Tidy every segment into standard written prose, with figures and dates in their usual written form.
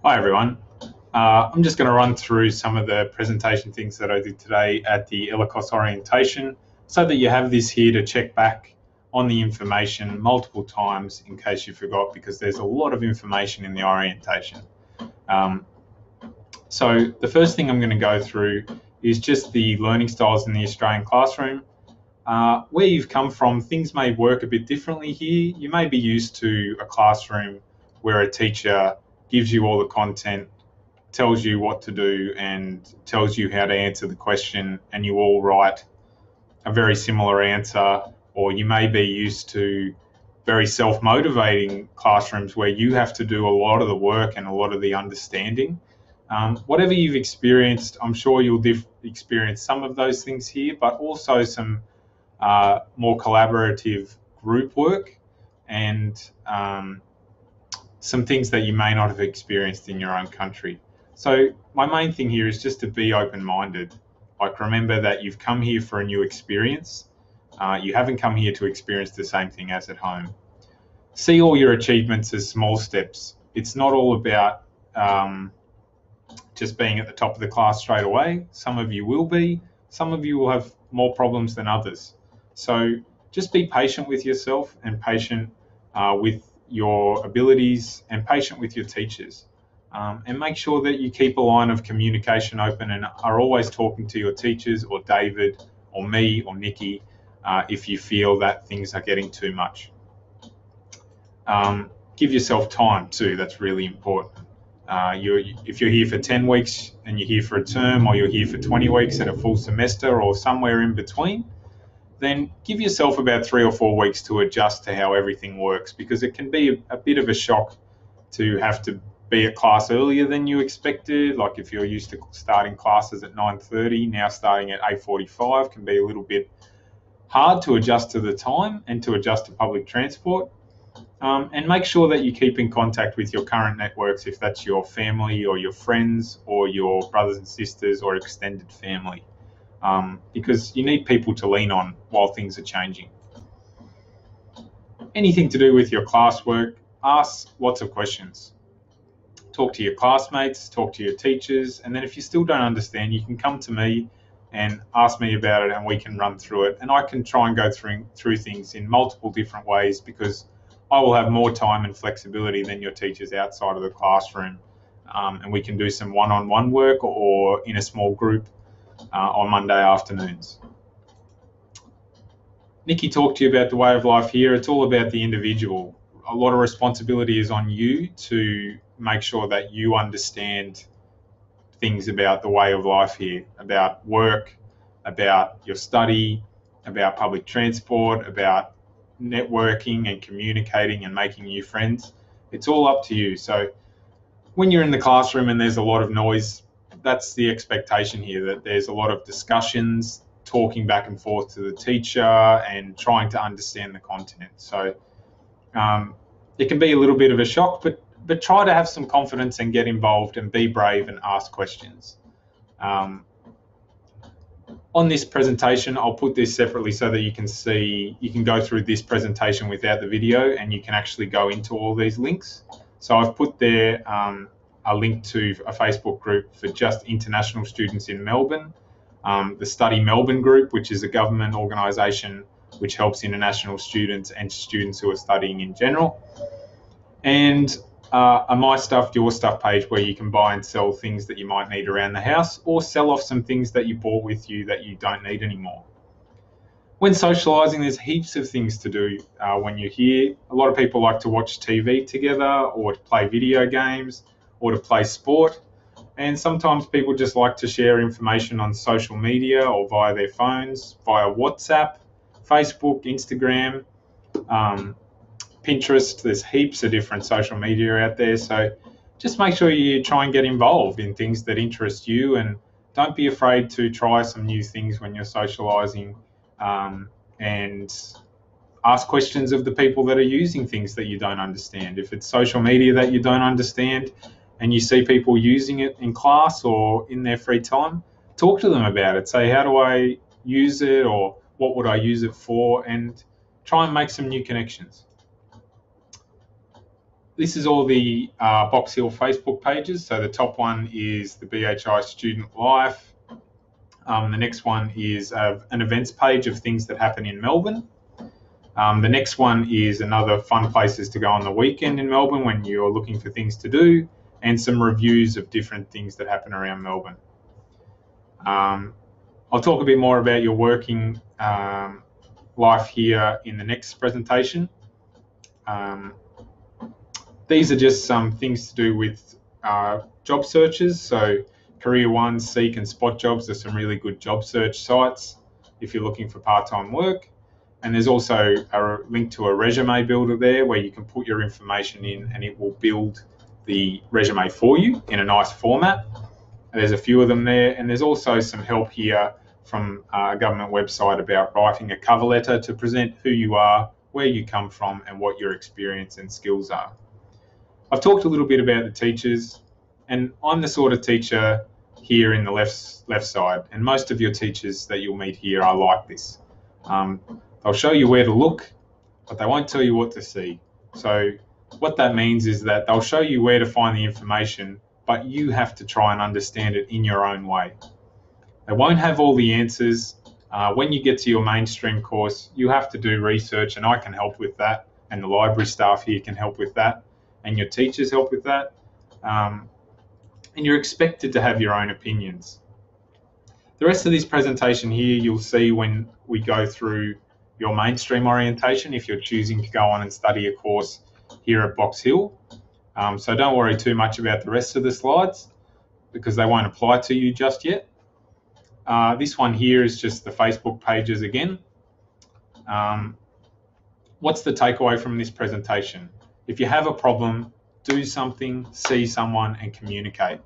Hi everyone. I'm just going to run through some of the presentation things that I did today at the ELICOS orientation so that you have this here to check back on the information multiple times in case you forgot, because there's a lot of information in the orientation. So the first thing I'm going to go through is just the learning styles in the Australian classroom. Where you've come from, things may work a bit differently here. You may be used to a classroom where a teacher gives you all the content, tells you what to do, and tells you how to answer the question, and you all write a very similar answer. Or you may be used to very self-motivating classrooms where you have to do a lot of the work and a lot of the understanding. Whatever you've experienced, I'm sure you'll experience some of those things here, but also some more collaborative group work and some things that you may not have experienced in your own country. So my main thing here is just to be open-minded. Like, remember that you've come here for a new experience. You haven't come here to experience the same thing as at home. See all your achievements as small steps. It's not all about just being at the top of the class straight away. Some of you will be. Some of you will have more problems than others. So just be patient with yourself and patient with your abilities and patient with your teachers. And make sure that you keep a line of communication open and are always talking to your teachers or David or me or Nikki if you feel that things are getting too much. Give yourself time too, that's really important. If you're here for 10 weeks and you're here for a term, or you're here for 20 weeks at a full semester or somewhere in between, then give yourself about 3 or 4 weeks to adjust to how everything works, because it can be a bit of a shock to have to be at class earlier than you expected. Like, if you're used to starting classes at 9:30, now starting at 8:45 can be a little bit hard to adjust to the time and to adjust to public transport. And make sure that you keep in contact with your current networks, if that's your family or your friends or your brothers and sisters or extended family. Because you need people to lean on while things are changing. Anything to do with your classwork, ask lots of questions. Talk to your classmates, talk to your teachers, and then if you still don't understand, you can come to me and ask me about it, and we can run through it. And I can try and go through things in multiple different ways, because I will have more time and flexibility than your teachers outside of the classroom. And we can do some one-on-one work or in a small group on Monday afternoons. Nikki talked to you about the way of life here. It's all about the individual. A lot of responsibility is on you to make sure that you understand things about the way of life here, about work, about your study, about public transport, about networking and communicating and making new friends. It's all up to you. So when you're in the classroom and there's a lot of noise, that's the expectation here, that there's a lot of discussions, talking back and forth to the teacher and trying to understand the content. So it can be a little bit of a shock, but try to have some confidence and get involved and be brave and ask questions. On this presentation, I'll put this separately so that you can go through this presentation without the video, and you can actually go into all these links. So I've put there a link to a Facebook group for just international students in Melbourne, the Study Melbourne group, which is a government organisation which helps international students and students who are studying in general, and a My Stuff, Your Stuff page where you can buy and sell things that you might need around the house, or sell off some things that you bought with you that you don't need anymore. When socialising, there's heaps of things to do when you're here. A lot of people like to watch TV together, or to play video games, or to play sport. And sometimes people just like to share information on social media or via their phones, via WhatsApp, Facebook, Instagram, Pinterest. There's heaps of different social media out there. So just make sure you try and get involved in things that interest you, and don't be afraid to try some new things when you're socialising, and ask questions of the people that are using things that you don't understand. If it's social media that you don't understand and you see people using it in class or in their free time, talk to them about it. Say, how do I use it, or what would I use it for? And try and make some new connections. This is all the Box Hill Facebook pages. So the top one is the BHI Student Life. The next one is an events page of things that happen in Melbourne. The next one is another fun places to go on the weekend in Melbourne when you're looking for things to do, and some reviews of different things that happen around Melbourne. I'll talk a bit more about your working life here in the next presentation. These are just some things to do with job searches. So Career One, Seek and Spot Jobs are some really good job search sites if you're looking for part-time work. And there's also a link to a resume builder there where you can put your information in and it will build the resume for you in a nice format. And there's a few of them there. And there's also some help here from a government website about writing a cover letter to present who you are, where you come from, and what your experience and skills are. I've talked a little bit about the teachers, and I'm the sort of teacher here in the left side, and most of your teachers that you'll meet here are like this. They'll show you where to look, but they won't tell you what to see. So what that means is that they'll show you where to find the information, but you have to try and understand it in your own way. They won't have all the answers. When you get to your mainstream course, you have to do research, and I can help with that, and the library staff here can help with that, and your teachers help with that. And you're expected to have your own opinions. The rest of this presentation here, you'll see when we go through your mainstream orientation if you're choosing to go on and study a course here at Box Hill. So don't worry too much about the rest of the slides because they won't apply to you just yet. This one here is just the Facebook pages again. What's the takeaway from this presentation? If you have a problem, do something, see someone and communicate.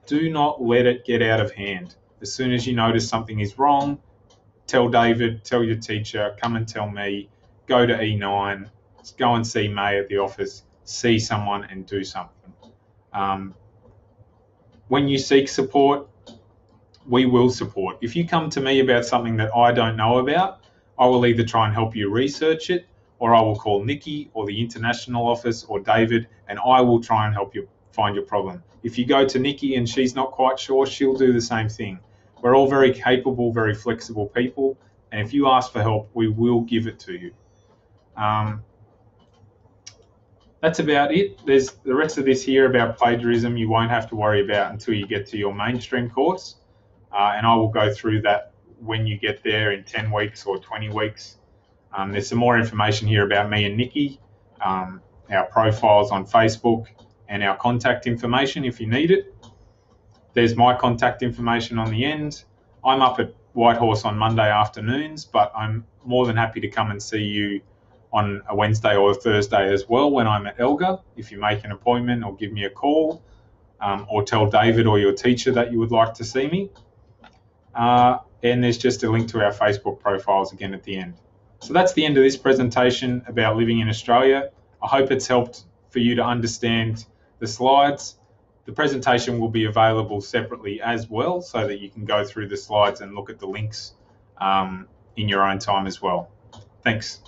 Do not let it get out of hand. As soon as you notice something is wrong, tell David, tell your teacher, come and tell me, go to E9, go and see May at the office, see someone and do something. When you seek support, we will support. If you come to me about something that I don't know about, I will either try and help you research it, or I will call Nikki or the international office or David, and I will try and help you find your problem. If you go to Nikki and she's not quite sure, she'll do the same thing. We're all very capable, very flexible people, and if you ask for help, we will give it to you. That's about it. There's the rest of this here about plagiarism you won't have to worry about until you get to your mainstream course, and I will go through that when you get there in 10 weeks or 20 weeks. There's some more information here about me and Nikki, our profiles on Facebook, and our contact information if you need it. There's my contact information on the end. I'm up at Whitehorse on Monday afternoons, but I'm more than happy to come and see you on a Wednesday or a Thursday as well when I'm at Elga. If you make an appointment or give me a call, or tell David or your teacher that you would like to see me. And there's just a link to our Facebook profiles again at the end. So that's the end of this presentation about living in Australia. I hope it's helped for you to understand the slides. The presentation will be available separately as well so that you can go through the slides and look at the links in your own time as well. Thanks.